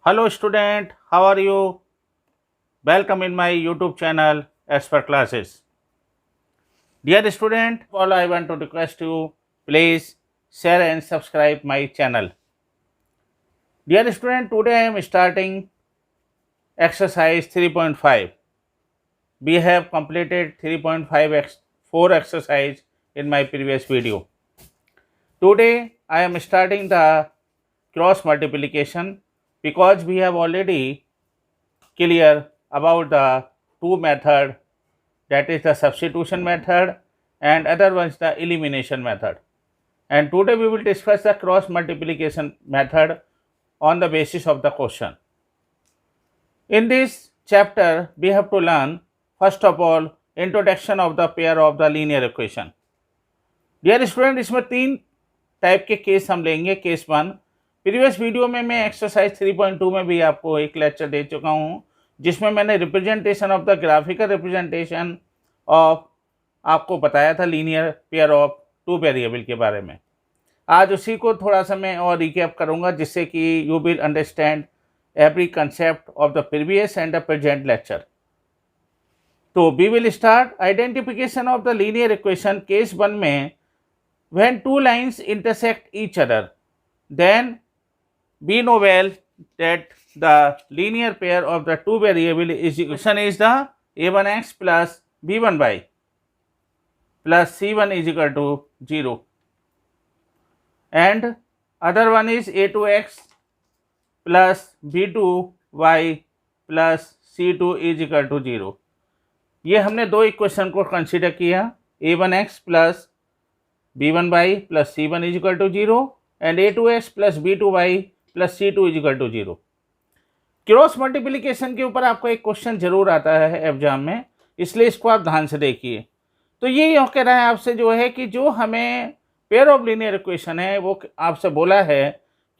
Hello student, how are you? Welcome in my YouTube channel as per classes. Dear student, all I want to request you, please share and subscribe my channel. Dear student, today I am starting exercise 3.5. We have completed 3.5 exercise in my previous video. Today I am starting the cross multiplication because we have already clear about the two method, that is the substitution method and other one is the elimination method. And today we will discuss the cross multiplication method on the basis of the question. In this chapter we have to learn first of all introduction of the pair of the linear equation. Dear student, इसमें तीन type के case हम लेंगे. Case one, previous video में मैं exercise 3.2 में भी आपको एक लेक्चर दे चुका हूँ जिसमें मैंने representation of the graphical representation of आपको बताया था linear pair of two variable के बारे में. आज उसी को थोड़ा सा मैं और रिकैप करूँगा जिससे कि you will understand every concept of the previous and the present lecture. तो we will start identification of the linear equation. Case one में when two lines intersect each other, then we know well that the linear pair of the two variable equation is the a1x plus b1y plus c1 is equal to 0 and other one is a2x plus b2y plus c2 is equal to 0. ये हमने दो equation को consider किया, a1x plus b1y plus c1 is equal to 0 and a2x plus b2y plus c2 is equal to 0. Cross multiplication के ऊपर आपको एक question जरूर आता है एग्जाम में, इसलिए इसको आप ध्यान से देखिए. तो ये कह रहा है आपसे जो है कि जो हमें पेयर ऑफ लीनियर इक्वेशन है वो आपसे बोला है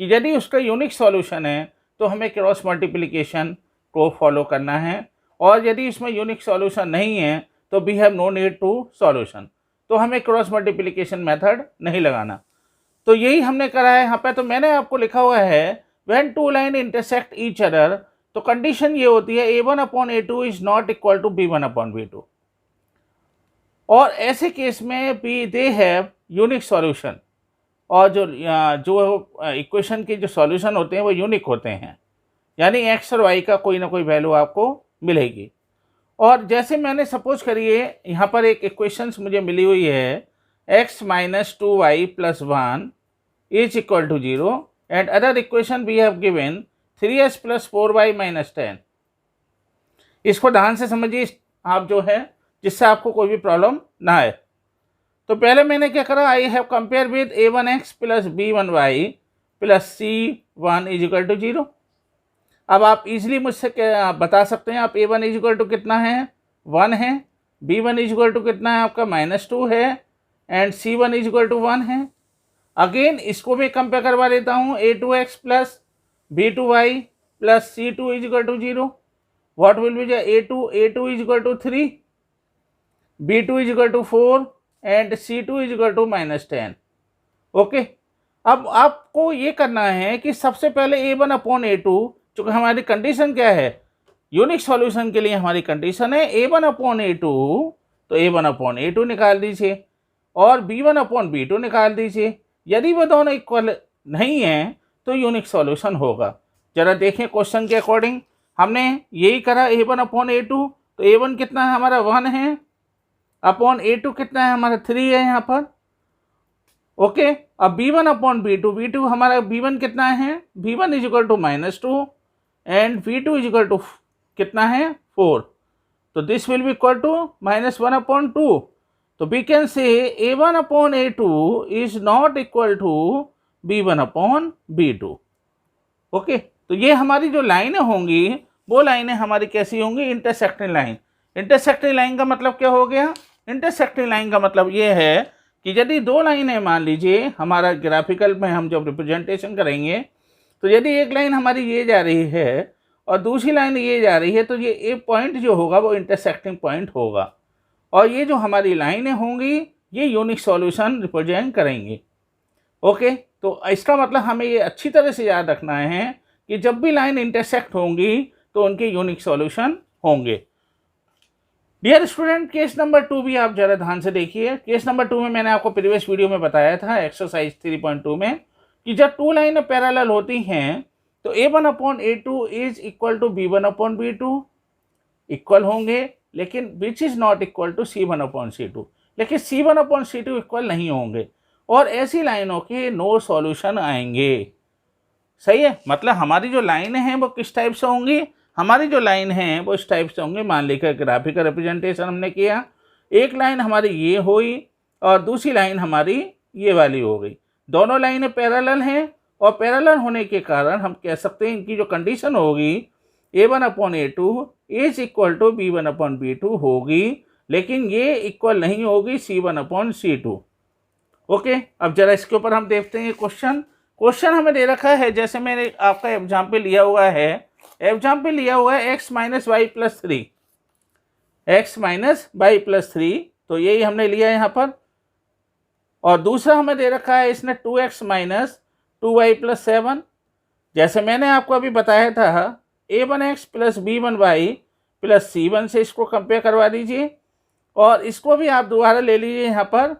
कि यदि उसका यूनिक सॉल्यूशन है तो हमें क्रॉस मल्टीप्लिकेशन को फॉलो करना है, और यदि इसमें यूनिक सॉल्यूशन नहीं है तो we have no need to solution, तो हमें क्रॉस मल्टीप्लिकेशन मेथड नहीं लगाना. तो यही हमने करा है यहाँ पे. तो मैंने आपको लिखा हुआ है when two line intersect each other, तो कंडीशन ये होती है a1 upon a2 is not equal to b1 upon b2, और ऐसे केस में भी दे हैव यूनिक सॉल्यूशन, और जो इक्वेशन के जो सॉल्यूशन होते हैं वो यूनिक होते हैं, यानी x और y का कोई ना कोई वैल्यू आपको मिलेगी. और जैसे मैंने सपोज करिए यहाँ पर एक इक्वेशंस मुझे मिली हुई है x minus 2y plus 1 is equal to 0 and other equation we have given 3s plus 4y minus 10. इसको ध्यान से समझिए आप जो है, जिससे आपको कोई भी प्रॉब्लम ना आए. तो पहले मैंने क्या करा, I have compare with a1x plus b1y plus c1 is equal to 0. अब आप इजीली मुझसे बता सकते हैं आप a1 इज इक्वल टू कितना है, 1 है, b1 इज इक्वल टू कितना है आपका -2 है and c1 is equal to 1 है. अगेन इसको भी कंपेयर करवा देता हूँ, a2x plus b2y plus c2 is equal to 0. What will be a2 is equal to 3, b2 is equal to 4 and c2 is equal to -10. Okay, अब आपको ये करना है कि सबसे पहले a1 अपॉन a2, चूँकि हमारी कंडीशन क्या है, यूनिक सॉल्यूशन के लिए हमारी कंडीशन है a1 अपॉन a2, तो a1 अपॉन a2 निकाल दीजिए और b1 अपॉन b2 निकाल दीजिए. यदि वो दोनों इक्वल नहीं हैं तो यूनिक सॉल्यूशन होगा. जरा देखें क्वेश्चन के अकॉर्डिंग हमने यही करा, a1 अपॉन a2, तो a1 कितना है हमारा 1 है, अपॉन a2 कितना है हमारा 3 है यहाँ पर. ओके, अब b1 अपॉन b2 हमारा b1 कितना है, b1 is equal to -2 and v2 is equal to कितना है 4. तो this will be equal to -1 upon 2. तो we can say a1 upon a2 is not equal to b1 upon b2. Okay, तो ये हमारी जो लाइनें होंगी वो लाइनें हमारी कैसी होंगी, इंटरसेक्टिंग लाइन. इंटरसेक्टिंग लाइन का मतलब क्या हो गया, इंटरसेक्टिंग लाइन का मतलब ये है कि यदि दो लाइनें मान लीजिए हमारा ग्राफिकल में हम जब रिप्रेजेंटेशन करेंगे, तो यदि एक लाइन हमारी ये जा रही है और दूसरी लाइन ये जा रही है, तो ये एक पॉइंट जो होगा वो इंटरसेक्टिंग पॉइंट होगा, और ये जो हमारी लाइनें होंगी ये यूनिक सॉल्यूशन रिप्रेजेंट करेंगी. ओके, तो इसका मतलब हमें ये अच्छी तरह से याद रखना है कि जब भी लाइन इंटरसेक्ट होंगी तो उनके यूनिक सॉल्यूशन होंगे। डियर स्टूडेंट, केस नंबर 2 भी आप जरा ध्यान से देखिए। केस नंबर 2 में मैंने आपको प्रीवियस वीडियो में बताया था एक्सरसाइज 3.2 में कि जब टू लाइनें पैरेलल होती हैं तो A1/A2 is equal to B1/B2 equal होंगे, लेकिन which is not equal to C1/C2, लेकिन C1/C2 इक्वल नहीं होंगे और ऐसी लाइनों के नो सॉल्यूशन आएंगे। सही है, मतलब हमारी जो लाइन है वो किस टाइप से होंगी, हमारी जो लाइन है वो इस टाइप से होंगे। मान लीजिए ग्राफिकल रिप्रेजेंटेशन हमने किया, एक लाइन हमारी ये हुई और दूसरी लाइन हमारी ये वाली हो गई। दोनों लाइनें पैरेलल हैं और पैरेलल होने के कारण हम कह सकते हैं इनकी जो कंडीशन होगी A1/A2 is equal to B1/B2 होगी, लेकिन ये इक्वल नहीं होगी C1/C2। ओके, अब जरा इसके ऊपर हम देखते हैं क्वेश्चन हमें दे रखा है, जैसे मैंने आपका एग्जाम्पल लिया हुआ है, x minus y plus 3, x minus y plus 3, तो यही हमने लिया है यहाँ पर। और दूसरा हमें दे रखा है इसने 2x माइनस 2y प्लस 7, जैसे मैंने आपको अभी बताया था A1x plus B1y plus C1 से इसको कंपेयर करवा दीजिए और इसको भी आप दोबारा ले लीजिए यहाँ पर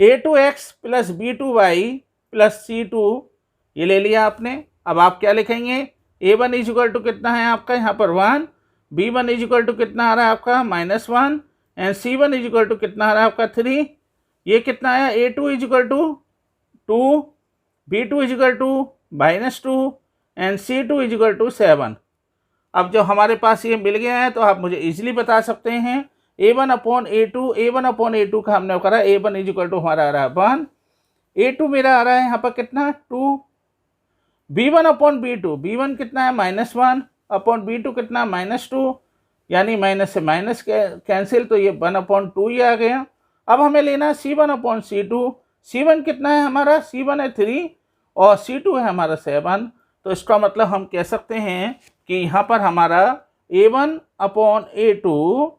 A2x plus B2y plus C2, ये ले लिया आपने। अब आप क्या लिखेंगे, A1 इज इक्वल टू कितना है आपका यहाँ पर 1, B1 इज इक्वल टू कितना आ रहा है आपका -1 and C1 is equal to कितना आ रहा है आपका 3। ये कितना आया, A2 is equal to 2, B2 is equal to -2 and C2 is equal to 7। अब जो हमारे पास ये मिल गया है तो आप मुझे इजीली बता सकते हैं A1/A2 का हमने करा A1 इज इक्वल टू हमारा आ रहा है 1, A2 मेरा आ रहा है यहाँ पर कितना 2, B1/B2, B1 कितना है -1/B2 कितना -2, यानी माइनस से माइनस कैंसिल, तो ये 1/2 ही आ गया। अब हमें लेना है C1/C2, C1 कितना है हमारा, C1 है 3 और C2 है हमारा 7, तो इसका मतलब हम कह सकते हैं कि यहाँ पर हमारा A1/A2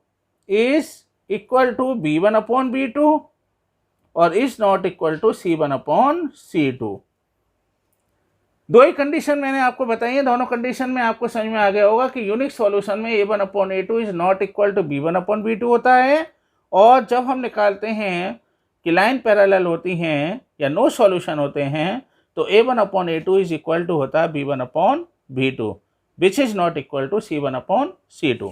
is equal to B1/B2 और is not equal to C1/C2। दो ही कंडीशन मैंने आपको बताई है, दोनों कंडीशन में आपको समझ में आ गया होगा कि यूनिक सॉल्यूशन में A1/A2 is not equal to B1/B2 होता है, और जब हम निकालते हैं कि लाइन पैरेलल होती हैं या नो सॉल्यूशन होते हैं तो A1/A2 इज इक्वल टू होता है B1/B2 which is not equal to C1/C2।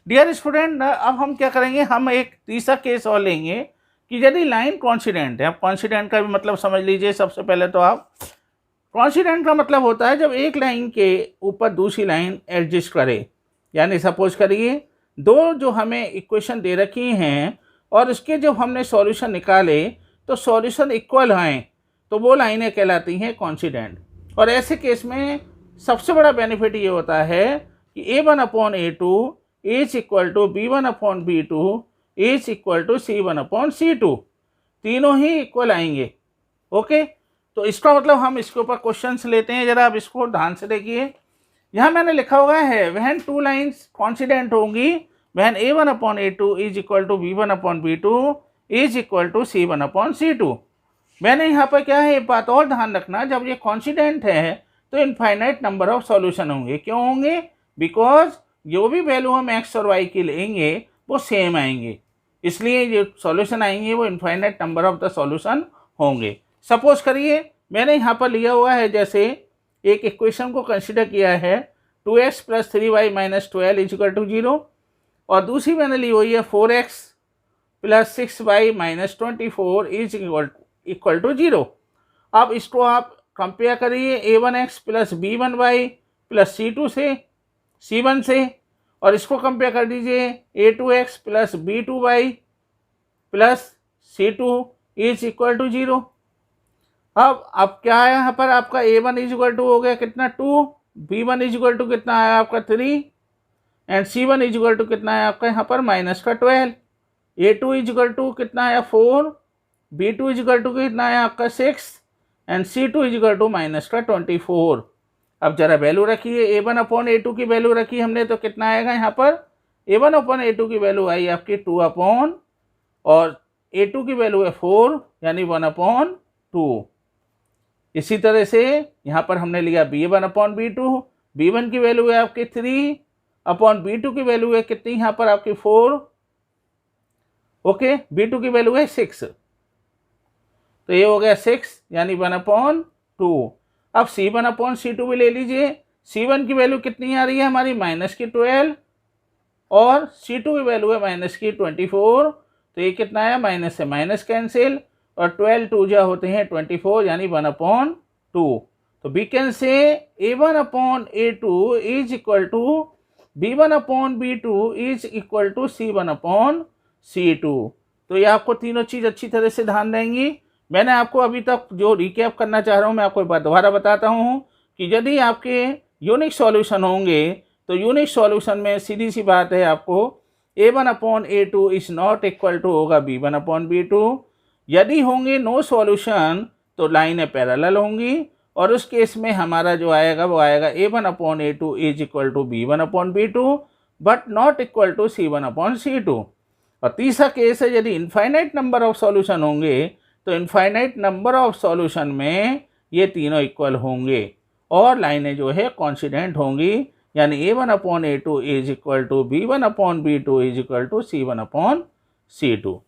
Dear student, अब हम क्या करेंगे, हम एक तीसरा केस और लेंगे कि यदि लाइन कॉन्सिडेंट है। अब कॉन्सिडेंट का भी मतलब समझ लीजिए। सबसे पहले तो आप, कॉन्सिडेंट का मतलब होता है जब एक लाइन के ऊपर दूसरी लाइन एडजस्ट करे, यानी सपोज करिए दो जो हमें इक्वेशन दे रखी हैं और उसके जब हमने सॉल्यूशन निकाले तो सॉल्यूशन इक्वल हैं, तो वो लाइनें कहलाती हैं कॉन्सिडेंट। और ऐसे केस में सबसे बड़ा बेनिफिट ये होता है कि A1/A2 is equal to B1/B2 is equal to C1/C2, तीनों ही इक्वल आएंगे। ओके, तो इसका मतलब हम इसके ऊपर क्वेश्चंस लेते हैं, जरा आप इसको ध्यान से देखिए। यहाँ मैंने लिखा हुआ है व्हेन टू लाइंस कॉन्सिडेंट होंगी when A1/A2 is equal to B1/B2 is equal to C1/C2। मैंने यहाँ पर क्या है, एक बात और ध्यान रखना, जब ये कॉन्सिडेंट है तो इनफाइनाइट नंबर ऑफ सॉल्यूशन होंगे। क्यों होंगे, बिकॉज जो भी वैल्यू हम x और y की लेंगे वो सेम आएंगे, इसलिए जो सॉल्यूशन आएंगे वो infinite number of the solution होंगे। सपोज करिए मैंने यहाँ पर लिया हुआ है, जैसे एक इक्वेशन को कंसिडर किया है 2x plus 3y minus 12 is equal to 0, और दूसरी मैंने ली हुई है 4x plus 6y minus 24 is equal to 0। अब इसको आप कंपेयर करिए A1x plus B1y plus C1 से, और इसको कंपेयर कर दीजिए A2x plus B2y plus C2 is equal to 0। अब क्या आया यहाँ पर आपका A1 इज इक्वल टू हो गया कितना 2, B1 इज इक्वल टू कितना आया आपका 3 and C1 is equal to कितना है आपका यहाँ पर -12। A2 इज इक्वल टू कितना आया 4, B2 इज इक्वल टू कितना आया आपका 6 and C2 is equal to -24। अब जरा वैल्यू रखिए, A1/A2 की वैल्यू रखी हमने तो कितना आएगा यहाँ पर, A1/A2 की वैल्यू आई आपकी 2 और A2 की वैल्यू है 4 यानी 1/2। इसी तरह से यहाँ पर हमने लिया B1 अपॉन B2, B1 की वैल्यू है आपकी 3 अपॉन B2 की वैल्यू है कितनी यहाँ पर आपकी 4, ओके, B2 की वैल्यू है 6, तो ये हो गया 6 यानी 1/2। अब C1 अपॉन C2 भी ले लीजिए। C1 की वैल्यू कितनी आ रही है हमारी -12 और C2 की वैल्यू है -24, तो ये कितना आया, माइनस से माइनस कैंसिल और 12 2 जा होते हैं 24 यानी 1/2। तो we can say A1 upon A2 is equal to B1 upon B2 is equal to C1 upon C2। तो ये आपको तीनों चीज़ अच्छी तरह से ध्यान देंगी। मैंने आपको अभी तक जो रिकैप करना चाह रहा हूँ मैं आपको दोबारा बताता हूँ कि यदि आपके यूनिक सॉल्यूशन होंगे तो यूनिक सॉल्यूशन में सीधी सी बात है, आपको A1 upon A2 is not equal to होगा B1 अपॉन B2। यदि होंगे नो सॉल्यूशन तो लाइनें पैरेलल होंगी और उस केस में हमारा जो आएगा वो आएगा A1 upon A2 is equal to B1 upon B2 but not equal to C1 upon C2। और तीसरा केस है यदि इनफाइनाइट नंबर ऑफ सॉल्यूशन होंगे तो इनफाइनाइट नंबर ऑफ सॉल्यूशन में ये तीनों इक्वल होंगे और लाइनें जो है कॉन्सिडेंट होंगी, यानी A1 upon A2 is equal to B1 upon B2 is equal to C1 upon C2।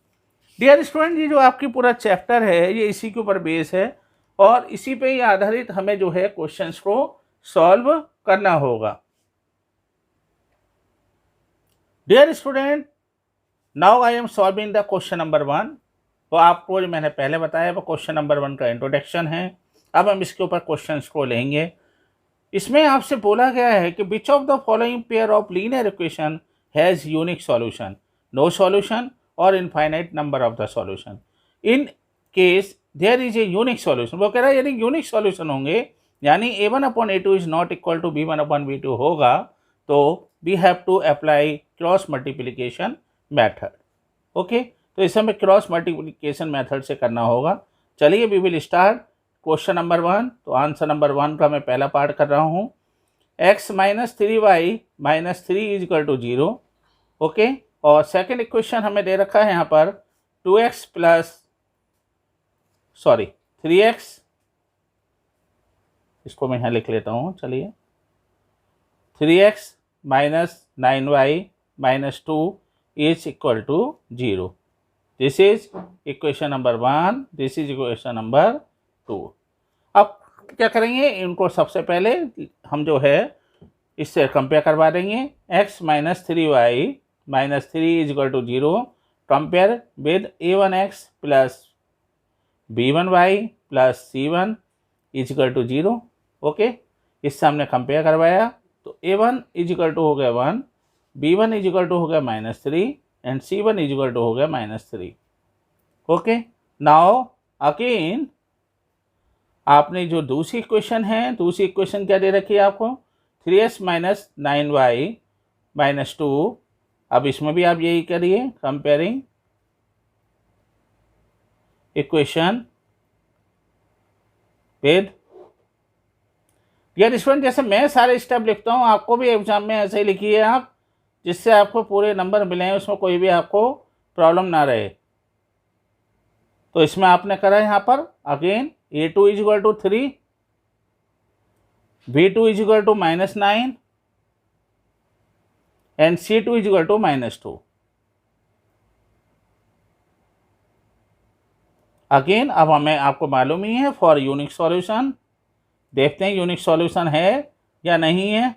Dear student, ये जो आपकी पूरा चैप्टर है ये इसी के ऊपर बेस है और इसी पे ही आधारित हमें जो है क्वेश्चंस को सॉल्व करना होगा। Dear student, now I am solving the question number 1। तो आपको जो मैंने पहले बताया वो क्वेश्चन नंबर 1 का इंट्रोडक्शन है। अब हम इसके ऊपर क्वेश्चंस को लेंगे। इसमें आपसे बोला गया है कि which of the following pair of linear equation has unique solution, no solution और infinite number of the solution. In case there is a unique solution, वो कह रहा है यदि यूनिक सॉल्यूशन होंगे यानी A1 upon A2 is not equal to B1 upon B2 होगा तो we have to apply cross multiplication method. Okay, तो इसे हमें क्रॉस मल्टीप्लिकेशन मेथड से करना होगा। चलिए we will start question number 1। तो आंसर नंबर 1 का मैं पहला पार्ट कर रहा हूँ। x minus 3y minus 3 is equal to 0। Okay, और सेकेंड इक्वेशन हमें दे रखा है यहाँ पर 2x प्लस 3x, इसको मैं यहाँ लिख लेता हूँ। चलिए 3x minus 9y minus 2 is equal to 0। This is equation number 1, this is equation number 2। अब क्या करेंगे, इनको सबसे पहले हम जो है इससे कंपेयर करवा देंगे। x minus 3y minus 3 is equal to 0 compare with A1x plus B1y plus C1 is equal to 0। Okay, इससे हमने कंपेयर करवाया तो A1 इज इक्वल टू हो गया 1, B1 इज इक्वल टू हो गया -3 and C1 is equal to हो गया -3। ओके, नाउ अगेन आपने जो दूसरी इक्वेशन है, दूसरी इक्वेशन क्या दे रखी है आपको, 3x माइनस 9y माइनस 2। अब इसमें भी आप यही करिए, कंपेयरिंग इक्वेशन विद। यार स्टूडेंट, जैसे मैं सारे स्टेप लिखता हूँ आपको भी एग्जाम में ऐसे ही लिखिए आप, जिससे आपको पूरे नंबर मिले, उसमें कोई भी आपको प्रॉब्लम ना रहे। तो इसमें आपने करा यहाँ पर again A2 is equal to 3, B2 is equal to -9 and C2 is equal to -2। Again अब हमें आपको मालूम ही है फॉर यूनिक सॉल्यूशन, देखते हैं यूनिक सॉल्यूशन है या नहीं है।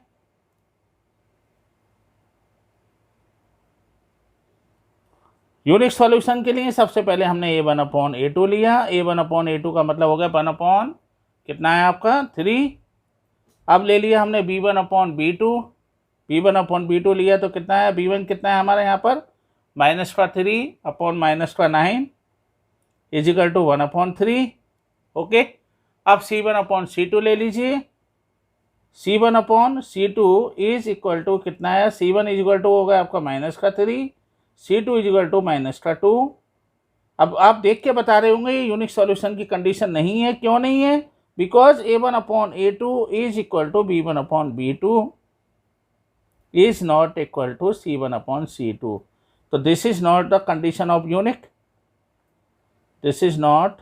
यूनिक सॉल्यूशन के लिए सबसे पहले हमने A1 अपॉन A2 लिया। A1 अपॉन A2 का मतलब हो गया 1 अपॉन कितना है आपका 3। अब ले लिया हमने B1 upon B2, B1 upon B2 लिया तो कितना है, B1 कितना है हमारे यहाँ पर -3 upon -9 is equal to 1 upon 3। Okay, अब C1 अपॉन C2 ले लीजिए। C1 upon C2 is equal to कितना है, C1 इज इक्वल टू हो गया आपका -3, C2 इज इक्वल टू -2। अब आप देख के बता रहे होंगे ये यूनिक सॉल्यूशन की कंडीशन नहीं है। क्यों नहीं है, because A1 upon A2 is equal to B1 upon B2 is not equal to C1 upon C2। तो this is not the condition of unique, this is not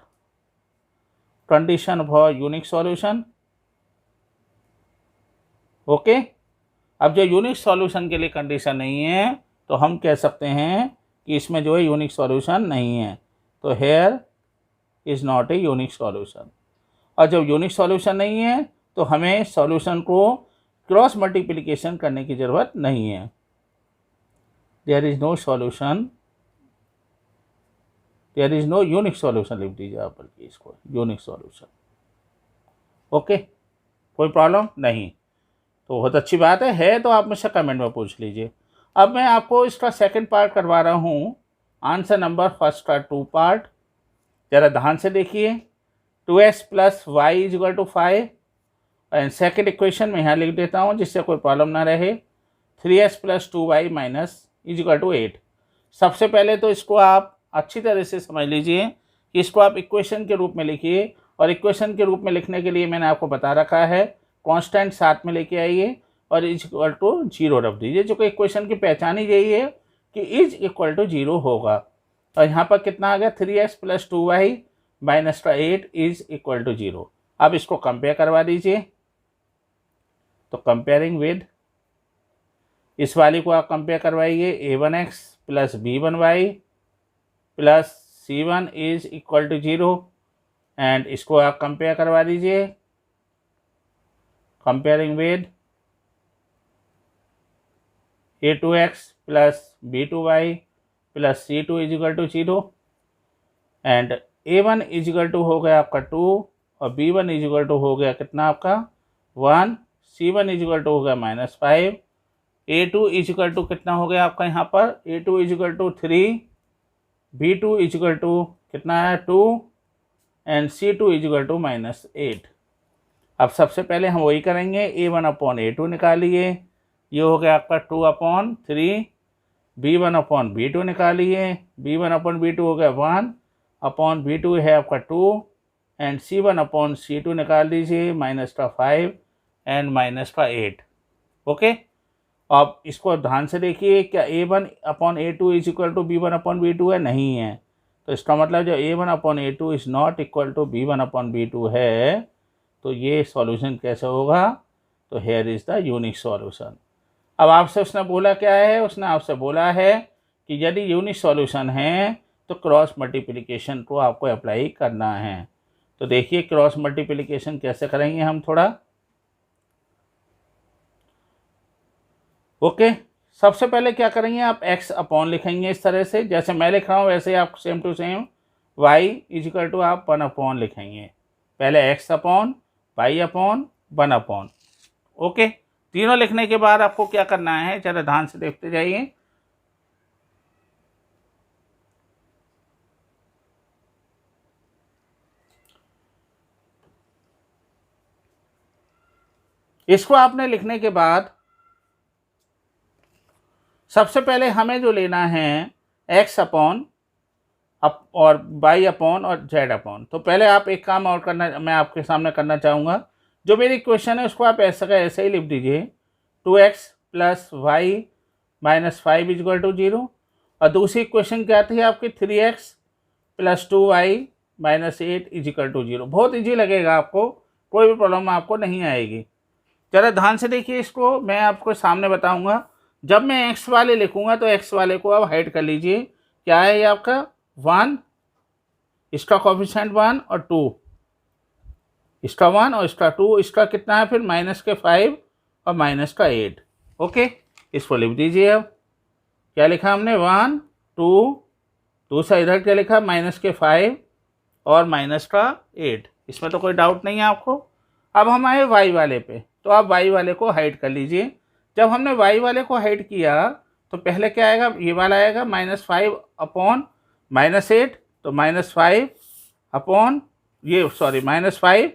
condition for unique solution. Okay, अब जो unique solution के लिए condition नहीं है तो हम कह सकते हैं कि इसमें जो है यूनिक सॉल्यूशन नहीं है, तो here is not a unique solution. और जब यूनिक सॉल्यूशन नहीं है तो हमें सॉल्यूशन को क्रॉस मल्टीप्लिकेशन करने की ज़रूरत नहीं है। There is no solution, there is no unique solution लिख दीजिए आप, बल्कि इसको यूनिक सॉल्यूशन। ओके, कोई प्रॉब्लम नहीं, तो बहुत अच्छी बात है तो आप मुझसे कमेंट में पूछ लीजिए। अब मैं आपको इसका सेकंड पार्ट करवा रहा हूँ, आंसर नंबर फर्स्ट का 2 पार्ट। ज़रा ध्यान से देखिए, 2x plus y is equal to 5 and second equation में यहाँ लिख देता हूँ जिससे कोई प्रॉब्लम ना रहे, 3x plus 2y minus is equal to 8। सबसे पहले तो इसको आप अच्छी तरह से समझ लीजिए कि इसको आप इक्वेशन के रूप में लिखिए, और इक्वेशन के रूप में लिखने के लिए मैंने आपको बता रखा है कांस्टेंट साथ में लेके आइए और इज इक्वल टू 0 रख दीजिए, जो कि इक्वेशन की पहचान ही यही है कि इज इक्वल टू 0 होगा। और यहाँ पर कितना आ गया, 3x प्लस 2y माइनस का 8 इज इक्वल टू 0। अब इसको कंपेयर करवा दीजिए, तो कंपेयरिंग विद, इस वाली को आप कंपेयर करवाइए, a1x plus b1y plus c1 is equal to 0 and इसको आप कंपेयर करवा दीजिए, comparing with a2x plus b2y plus c2 is equal to 0 and a1 is equal to हो गया आपका 2 और b1 इज इक्वल टू हो गया कितना आपका 1, c1 इज इक्वल टू हो गया -5, a2 इज इक्वल टू कितना हो गया आपका यहाँ पर, a2 is equal to 3, b2 is equal to कितना है 2 and c2 is equal to -8। अब सबसे पहले हम वही करेंगे, a1 अपॉन a2 निकालिए, ये हो गया आपका 2 अपॉन 3, b1 अपॉन b2 निकालिए, b1 अपॉन b2 हो गया 1 अपॉन b2 है आपका 2 एंड c1 अपॉन c2 निकाल दीजिए, -5 एंड -8। ओके, अब इसको ध्यान से देखिए, क्या a1 upon a2 is equal to b1 upon b2 है, नहीं है, तो इसका मतलब जो a1 upon a2 is not equal to b1 upon b2 है, तो ये सॉल्यूशन कैसे होगा, तो here is the unique solution. अब आपसे उसने बोला क्या है, उसने आपसे बोला है कि यदि यूनिक सॉल्यूशन है तो क्रॉस मल्टीप्लिकेशन को आपको अप्लाई करना है। तो देखिए क्रॉस मल्टीप्लिकेशन कैसे करेंगे हम थोड़ा। ओके, सबसे पहले क्या करेंगे, आप x अपॉन लिखेंगे इस तरह से, जैसे मैं लिख रहा हूँ वैसे ही आप same to same y is equal to आप 1 अपॉन लिखेंगे, पहले x upon y upon 1 upon. Okay, तीनों लिखने के बाद आपको क्या करना है, जरा ध्यान से देखते जाइए। इसको आपने लिखने के बाद सबसे पहले हमें जो लेना है x अपॉन और y अपॉन और z अपॉन। तो पहले आप एक काम और करना, मैं आपके सामने करना चाहूँगा, जो मेरी इक्वेशन है उसको आप ऐसा का ऐसे ही लिख दीजिए, 2x plus y minus 5 is equal to 0, और दूसरी इक्वेशन क्या थी आपकी 3x plus 2y minus 8 is equal to 0। बहुत ईजी लगेगा आपको, कोई भी प्रॉब्लम आपको नहीं आएगी। ज़रा ध्यान से देखिए इसको, मैं आपको सामने बताऊंगा। जब मैं x वाले लिखूंगा तो x वाले को आप हाइड कर लीजिए, क्या है ये आपका 1, इसका कोफिशिएंट 1 और 2, इसका 1 और इसका 2, इसका कितना है फिर माइनस के 5 और माइनस का 8। ओके, इसको लिख दीजिए। अब क्या लिखा हमने 1 2, दूसरा इधर क्या लिखा माइनस के 5 और माइनस का 8, इसमें तो कोई डाउट नहीं है आपको। अब हम आए y वाले पे, तो आप y वाले को हाइड कर लीजिए। जब हमने y वाले को हाइड किया तो पहले क्या आएगा, ये वाला आएगा -5 अपॉन -8, तो -5 अपॉन ये सॉरी -5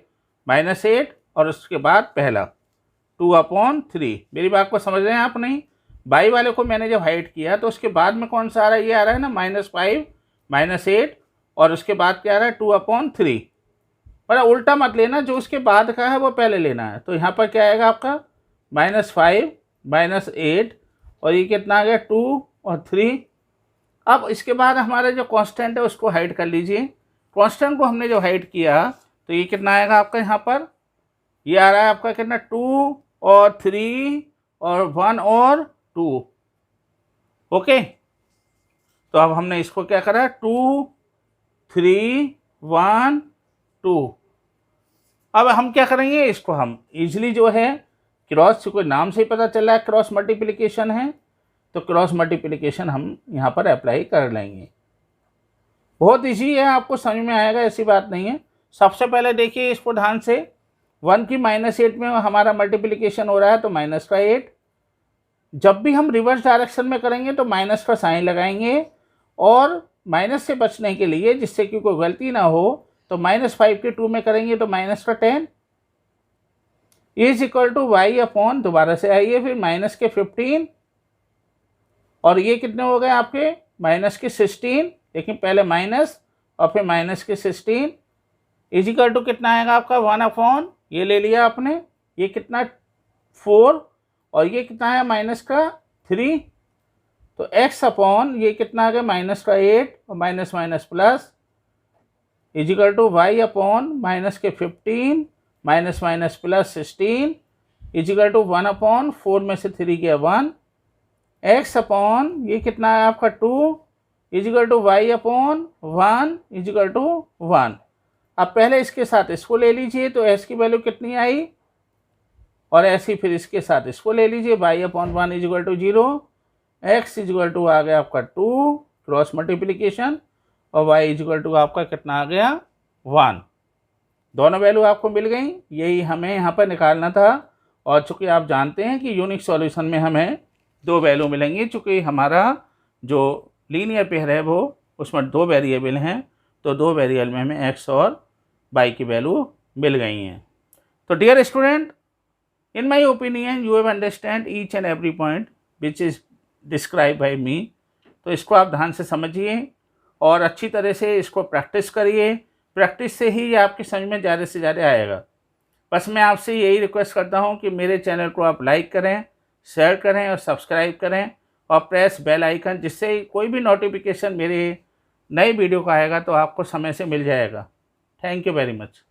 -8 और उसके बाद पहला 2 अपॉन 3। मेरी बात को समझ रहे हैं आप नहीं? y वाले को मैंने जब हाइड किया तो उसके बाद में कौन सा आ रहा है, ये आ रहा है ना -5 -8 और उसके बाद क्या आ रहा है 2 अपॉन 3। पर उल्टा मत लेना, जो उसके बाद का है वो पहले लेना है। तो यहाँ पर क्या आएगा आपका -5 -8 और ये कितना आ गया 2 और 3। अब इसके बाद हमारा जो कांस्टेंट है उसको हाइड कर लीजिए। कांस्टेंट को हमने जो हाइड किया तो ये कितना आएगा आपका यहाँ पर, ये आ रहा है आपका कितना 2 और 3 और 1 और 2। ओके, तो अब हमने इसको क्या करा, 2 3 1 2। अब हम क्या करेंगे, इसको हम इजीली जो है क्रॉस, कोई नाम से ही पता चल रहा है क्रॉस मल्टीप्लिकेशन है, तो क्रॉस मल्टीप्लिकेशन हम यहाँ पर अप्लाई कर लेंगे। बहुत इजी है, आपको समझ में आएगा, ऐसी बात नहीं है। सबसे पहले देखिए इसको ध्यान से, 1 की -8 में हमारा मल्टीप्लिकेशन हो रहा है तो माइनस का 8। जब भी हम रिवर्स डायरेक्शन में करेंगे तो माइनस का साइन लगाएंगे, और माइनस से बचने के लिए, जिससे कि कोई गलती ना हो, तो -5 के 2 में करेंगे तो माइनस का 10 is equal to y upon, दोबारा से आइए फिर माइनस के 15, और ये कितने हो गए आपके माइनस के 16, लेकिन पहले माइनस और फिर माइनस के 16 इज इक्वल टू कितना आएगा आपका 1 अपॉन, ये ले लिया आपने, ये कितना 4, और ये कितना है माइनस का 3, तो x अपॉन ये कितना आ गया माइनस का 8 और minus minus plus is equal to y upon minus के 15 minus minus plus 16 is equal to 1 upon 4 में से 3 गया 1, x अपॉन ये कितना है आपका 2 is equal to y upon 1 is equal to 1। अब पहले इसके साथ इसको ले लीजिए, तो s की वैल्यू कितनी आई, और ऐसे फिर इसके साथ इसको ले लीजिए, y upon 1 is equal to 0, x is equal to आ गया आपका 2 क्रॉस मल्टीप्लिकेशन, और y इज इक्वल टू आपका कितना आ गया 1। दोनों वैल्यू आपको मिल गई, यही हमें यहाँ पर निकालना था। और चूँकि आप जानते हैं कि यूनिक सॉल्यूशन में हमें 2 वैल्यू मिलेंगी, चूँकि हमारा जो लीनियर पेयर है वो उसमें 2 वेरिएबल हैं, तो 2 वेरिएबल में हमें x और y की वैल्यू मिल गई हैं। तो dear student, in my opinion you have understand each and every point which is describe by me. तो इसको आप ध्यान से समझिए और अच्छी तरह से इसको प्रैक्टिस करिए। प्रैक्टिस से ही ये आपकी समझ में ज़्यादा से ज़्यादा आएगा। बस मैं आपसे यही रिक्वेस्ट करता हूँ कि मेरे चैनल को आप लाइक करें, शेयर करें और सब्सक्राइब करें, और प्रेस बेल आइकन, जिससे कोई भी नोटिफिकेशन मेरे नई वीडियो का आएगा तो आपको समय से मिल जाएगा। Thank you very much.